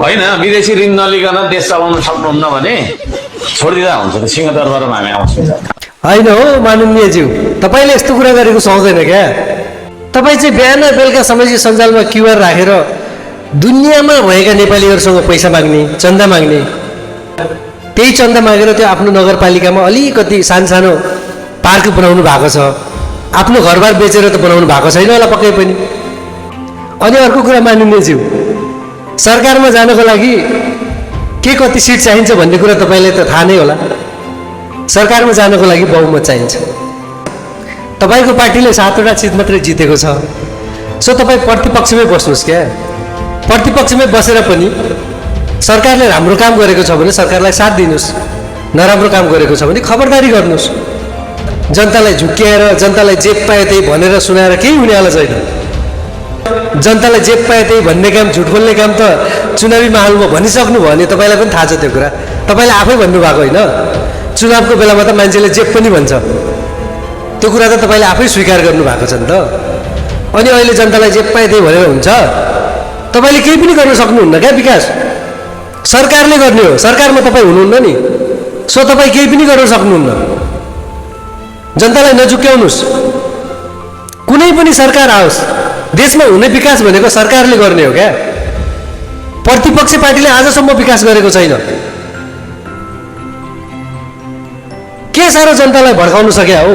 होइन विदेशी ऋण नलिकन देश चलाउन सक्नुहुन्न भने छोडिदिँदा हुन्छ त सिंहदरबारमा हामी आउँछौँ होइन हो माननीयज्यू, तपाईँले यस्तो कुरा गरेको सुहाउँदैन क्या। तपाईँ चाहिँ बिहान बेलुका सामाजिक सञ्जालमा क्युआर राखेर दुनियाँमा भएका नेपालीहरूसँग पैसा माग्ने, चन्दा माग्ने, त्यही चन्दा मागेर त्यो आफ्नो नगरपालिकामा अलिकति सानो पार्क बनाउनु भएको छ। आफ्नो घरबार बेचेर त बनाउनु भएको छैन होला पक्कै पनि। अनि अर्को कुरा माननीयज्यू, सरकारमा जानको लागि के कति सिट चाहिन्छ भन्ने कुरा तपाईँलाई त थाहा नै होला। सरकारमा जानको लागि बहुमत चाहिन्छ। तपाईँको पार्टीले 7वटा सिट मात्रै जितेको छ। सो तपाईँ प्रतिपक्षमै बस्नुहोस् क्या। प्रतिपक्षमै बसेर पनि सरकारले राम्रो काम गरेको छ भने सरकारलाई साथ दिनुहोस्, नराम्रो काम गरेको छ भने खबरदारी गर्नुहोस्। जनतालाई झुक्क्याएर जनतालाई जे पायो त्यही भनेर सुनाएर केही हुनेवाला छैन। जनतालाई जे पायो त्यही भन्ने काम, झुट बोल्ने काम त चुनावी माहौलमा भनिसक्नु भयो भने तपाईँलाई पनि थाहा छ त्यो कुरा। तपाईँले आफै भन्नुभएको होइन, चुनावको बेलामा त मान्छेले जे पनि भन्छ, त्यो कुरा त तपाईँले आफै स्वीकार गर्नुभएको छ नि त। अनि अहिले जनतालाई जे पायो त्यही भनेर हुन्छ? तपाईँले केही पनि गर्न सक्नुहुन्न क्या विकास। सरकारले गर्ने हो, सरकारमा तपाईँ हुनुहुन्न नि। सो तपाईँ केही पनि गर्न सक्नुहुन्न। जनतालाई नझुक्क्याउनुहोस्। कुनै पनि सरकार आओस्, देशमा हुने विकास भनेको सरकारले गर्ने हो क्या। प्रतिपक्ष पार्टीले आजसम्म विकास गरेको छैन। के साह्रो जनतालाई भड्काउनु सक्या हो?